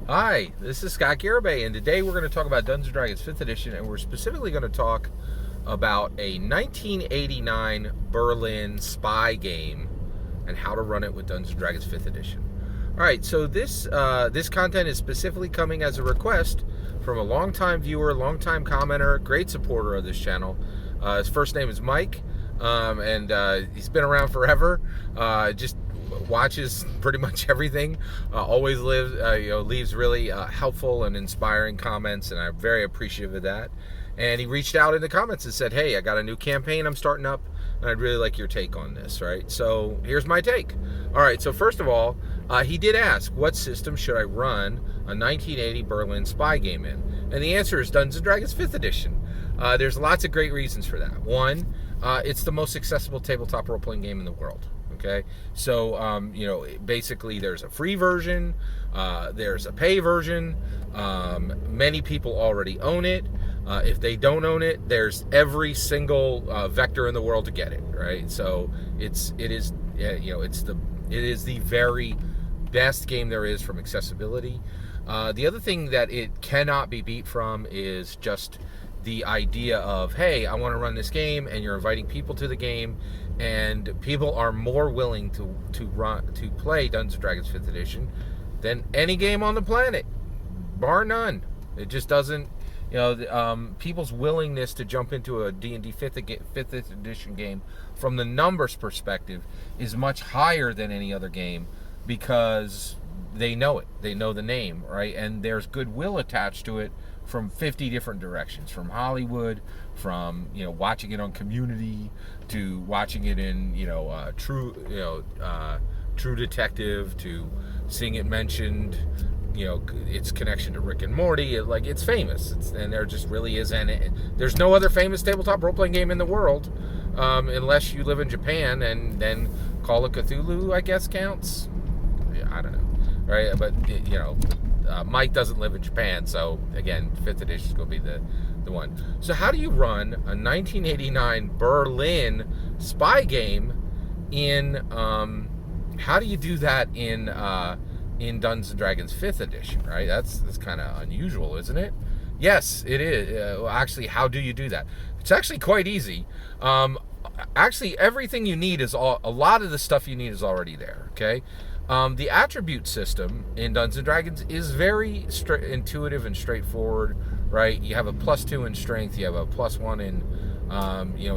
Hi, this is Scott Garibay, and today we're going to talk about Dungeons & Dragons 5th Edition, and we're specifically going to talk about a 1989 Berlin spy game and how to run it with Dungeons & Dragons 5th Edition. All right, so this content is specifically coming as a request from a longtime viewer, longtime commenter, great supporter of this channel. His first name is Mike, and he's been around forever. Just watches pretty much everything. Always leaves really helpful and inspiring comments, and I'm very appreciative of that. And he reached out in the comments and said, "Hey, I got a new campaign I'm starting up, and I'd really like your take on this." Right? So here's my take. All right. So first of all, he did ask, "What system should I run a 1980 Berlin spy game in?" And the answer is Dungeons & Dragons 5th Edition. There's lots of great reasons for that. One, it's the most accessible tabletop role-playing game in the world. Okay, so basically there's a free version, there's a pay version. Many people already own it. If they don't own it, there's every single vector in the world to get it. Right, so it is the very best game there is from accessibility. The other thing that it cannot be beat from is just the idea of, hey, I want to run this game, and you're inviting people to the game, and people are more willing to play Dungeons & Dragons 5th Edition than any game on the planet, bar none. It just doesn't, people's willingness to jump into a D&D 5th Edition game from the numbers perspective is much higher than any other game because they know it. They know the name, right? And there's goodwill attached to it from 50 different directions, from Hollywood, from watching it on Community, to watching it in True Detective, to seeing it mentioned, its connection to Rick and Morty. It's famous, and there just really is, and there's no other famous tabletop role-playing game in the world, unless you live in Japan, and then Call of Cthulhu, I guess, counts. I don't know, right? But Mike doesn't live in Japan, so again, 5th edition is going to be the one. So how do you run a 1989 Berlin spy game in? How do you do that in Dungeons & Dragons 5th edition? Right, that's kind of unusual, isn't it? Yes, it is. Actually, how do you do that? It's actually quite easy. Actually, everything you need a lot of the stuff you need is already there. Okay. The attribute system in Dungeons & Dragons is very intuitive and straightforward, right? You have a +2 in strength, you have a +1 in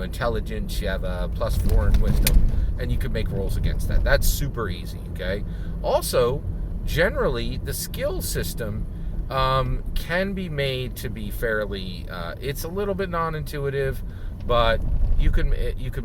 intelligence, you have a +4 in wisdom, and you can make rolls against that. That's super easy, okay? Also, generally, the skill system can be made to be fairly, it's a little bit non-intuitive, but you can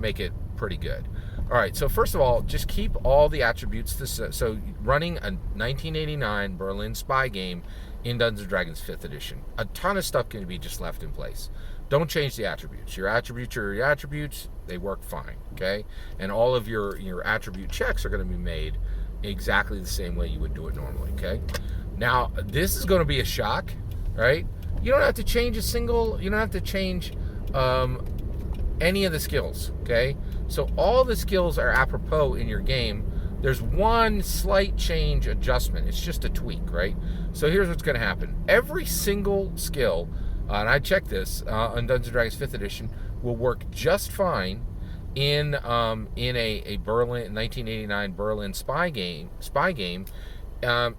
make it pretty good. All right, so first of all, just keep all the attributes. So running a 1989 Berlin spy game in Dungeons & Dragons 5th Edition, a ton of stuff can be just left in place. Don't change the attributes. Your attributes are your attributes. They work fine, okay? And all of your attribute checks are going to be made exactly the same way you would do it normally, okay? Now, this is going to be a shock, right? You don't have to change any of the skills, okay? So all the skills are apropos in your game. There's one slight change adjustment. It's just a tweak, right? So here's what's going to happen. Every single skill, and I checked this on Dungeons & Dragons 5th Edition, will work just fine in a Berlin 1989 Berlin spy game,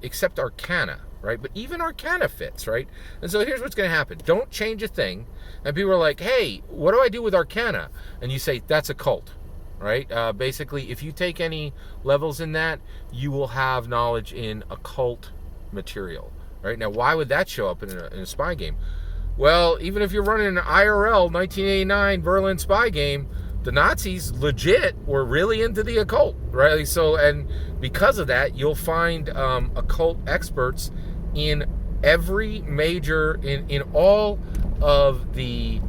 except Arcana, right? But even Arcana fits, right? And so here's what's going to happen. Don't change a thing. And people are like, "Hey, what do I do with Arcana?" And you say, "That's occult." Right? Basically, if you take any levels in that, you will have knowledge in occult material. Right? Now, why would that show up in a spy game? Well, even if you're running an IRL 1989 Berlin spy game, the Nazis legit were really into the occult, right? So, and because of that, you'll find occult experts in every major, in all of the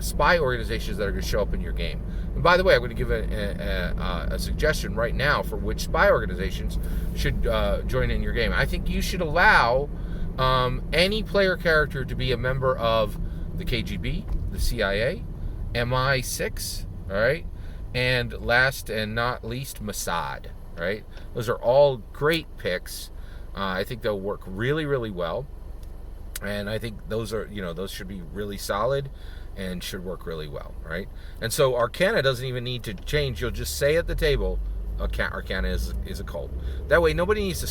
spy organizations that are going to show up in your game. And by the way, I'm going to give a suggestion right now for which spy organizations should join in your game. I think you should allow any player character to be a member of the KGB, the CIA, MI6, all right, and last and not least, Mossad. right? Those are all great picks. I think they'll work really, really well. And I think those are, those should be really solid and should work really well, right? And so Arcana doesn't even need to change. You'll just say at the table, Arcana is a cult. That way, nobody needs to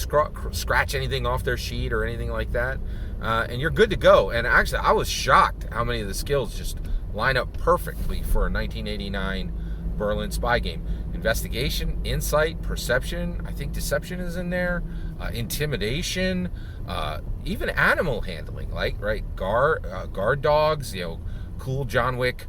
scratch anything off their sheet or anything like that, and you're good to go. And actually, I was shocked how many of the skills just line up perfectly for a 1989 Berlin spy game. Investigation, insight, perception. I think deception is in there. Intimidation, even animal handling, like guard dogs. Cool John Wick.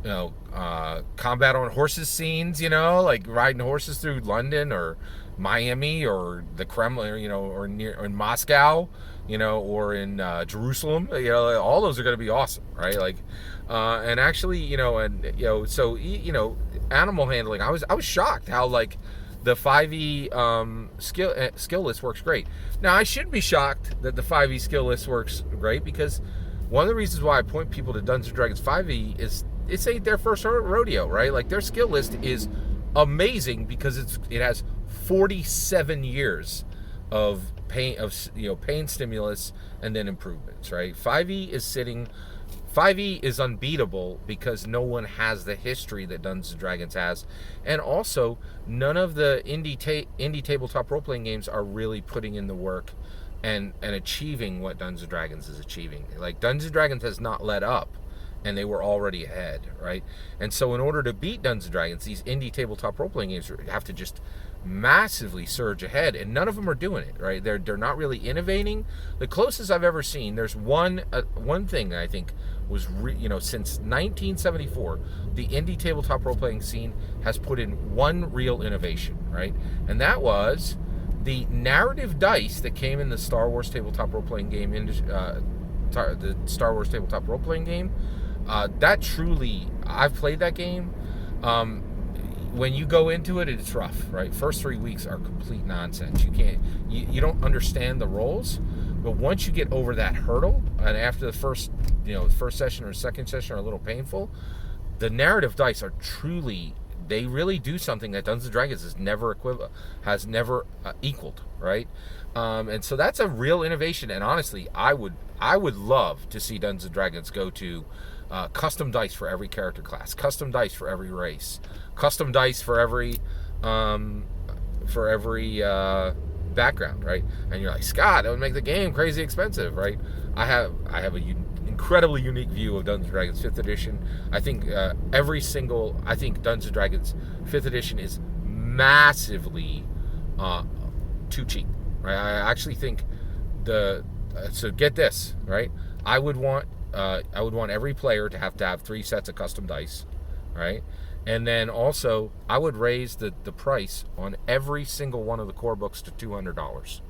Combat on horses scenes, like riding horses through London or Miami or the Kremlin, or in Moscow, or in Jerusalem. All those are going to be awesome, right? And actually, so animal handling. I was shocked how the 5e skill list works great. Now I shouldn't be shocked that the 5e skill list works great, because one of the reasons why I point people to Dungeons & Dragons 5e is it's ain't their first rodeo, right? Their skill list is amazing because it has 47 years of pain stimulus and then improvements, right? 5e is unbeatable because no one has the history that Dungeons & Dragons has, and also none of the indie tabletop role-playing games are really putting in the work and achieving what Dungeons & Dragons is achieving. Dungeons & Dragons has not let up, and they were already ahead, right? And so in order to beat Dungeons & Dragons, these indie tabletop role-playing games have to just massively surge ahead, and none of them are doing it, right? They're not really innovating. The closest I've ever seen, there's one thing that I think was since 1974, the indie tabletop role-playing scene has put in one real innovation, right? And that was the narrative dice that came in the Star Wars tabletop role-playing game, the Star Wars tabletop role-playing game. That truly, I've played that game. When you go into it, it's rough, right? First 3 weeks are complete nonsense. You don't understand the roles, but once you get over that hurdle, and after the first session or second session are a little painful, the narrative dice are truly, they really do something that Dungeons & Dragons has never equaled, right? And so that's a real innovation. And honestly, I would love to see Dungeons & Dragons go to custom dice for every character class, custom dice for every race, custom dice for every background, right? And you're like, Scott, that would make the game crazy expensive, right? I have a incredibly unique view of Dungeons & Dragons 5th edition. I think I think Dungeons & Dragons 5th edition is massively too cheap, right? I actually think so get this, right? I would want every player to have 3 sets of custom dice, right? And then also, I would raise the price on every single one of the core books to $200,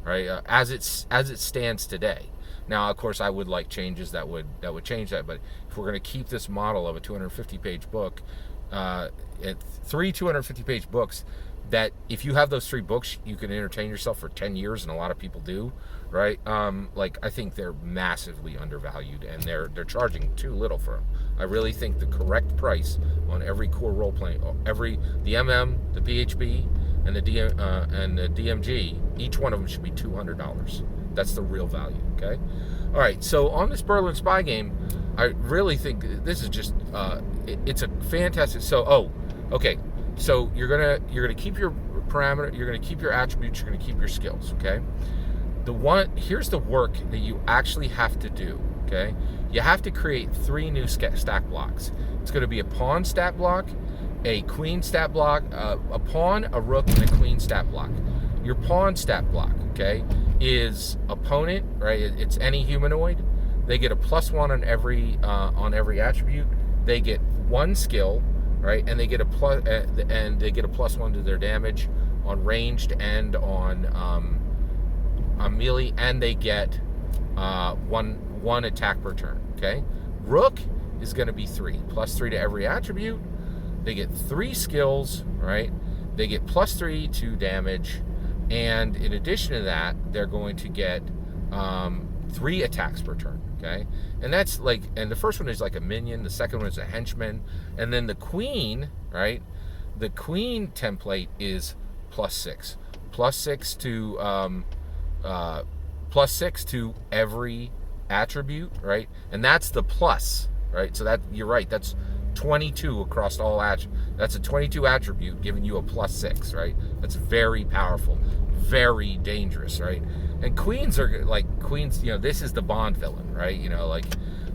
right? As it stands today. Now, of course, I would like changes that would change that. But if we're going to keep this model of a 250-page book, 3 250-page books, that if you have those 3 books, you can entertain yourself for 10 years, and a lot of people do, right? I think they're massively undervalued, and they're charging too little for them. I really think the correct price on every core role playing, the MM, the PHB, and the DMG, each one of them should be $200. That's the real value. Okay. All right. So on this Berlin Spy game, I really think this is just it's a fantastic. Okay. So you're gonna keep your parameter, you're gonna keep your attributes, you're gonna keep your skills. Okay. Here's the work that you actually have to do. Okay. You have to create 3 new stack blocks. It's going to be a pawn stat block, a queen stat block, a pawn, a rook, and a queen stat block. Your pawn stat block, okay, is opponent, right? It's any humanoid. They get a +1 on every attribute. They get 1 skill, right? And they get a +1 to their damage on ranged and on melee, and they get one attack per turn. Okay, rook is going to be 3 +3 to every attribute. They get 3 skills, right? They get +3 to damage, and in addition to that, they're going to get 3 attacks per turn. Okay, and that's and the first one is like a minion, the second one is a henchman, and then the queen, right? The queen template is +6. +6 to +6 to every attribute, right? And that's the plus, right? So that, you're right, that's 22 across all attributes. That's a 22 attribute giving you a +6, right? That's very powerful, very dangerous, right? And queens are like, queens, this is the Bond villain, right?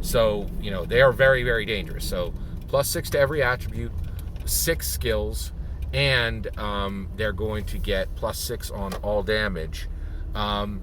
So, they are very, very dangerous. So +6 to every attribute, 6 skills, and they're going to get +6 on all damage. And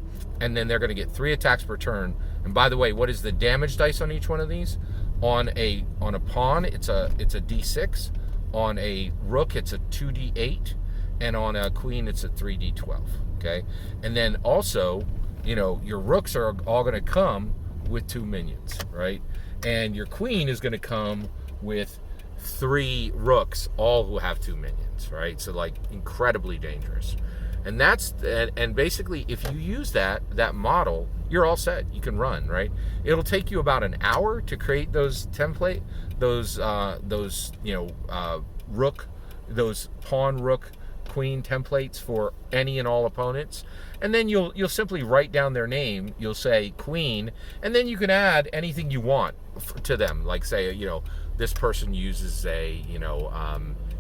then they're going to get 3 attacks per turn. And by the way, what is the damage dice on each one of these? On a pawn, it's a D6. On a rook, it's a 2D8, and on a queen, it's a 3D12. Okay, and then also, your rooks are all going to come with 2 minions, right? And your queen is going to come with 3 rooks, all who have 2 minions, right? So like incredibly dangerous. And that's, and basically, if you use that model, you're all set. You can run, right? It'll take you about an hour to create those template, those rook, those pawn, rook, queen templates for any and all opponents. And then you'll simply write down their name. You'll say queen, and then you can add anything you want to them. Like say, this person uses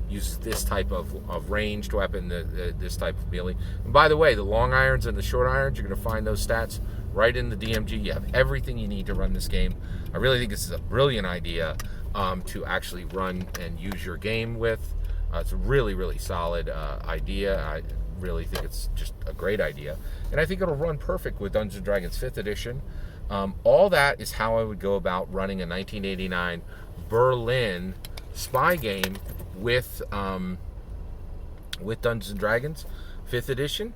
uses this type of ranged weapon, this type of melee. And by the way, the long irons and the short irons, you're going to find those stats right in the DMG. You have everything you need to run this game. I really think this is a brilliant idea to actually run and use your game with. It's a really, really solid idea. I really think it's just a great idea. And I think it'll run perfect with Dungeons & Dragons 5th edition. All that is how I would go about running a 1989 Berlin spy game with Dungeons & Dragons 5th edition.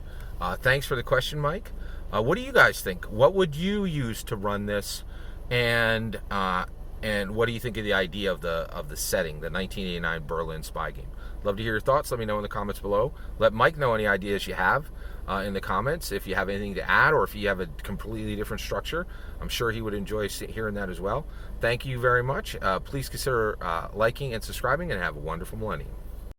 Thanks for the question, Mike. What do you guys think? What would you use to run this? And what do you think of the idea of the setting, the 1989 Berlin spy game? Love to hear your thoughts. Let me know in the comments below. Let Mike know any ideas you have in the comments. If you have anything to add, or if you have a completely different structure, I'm sure he would enjoy hearing that as well. Thank you very much. Please consider liking and subscribing, and have a wonderful millennium.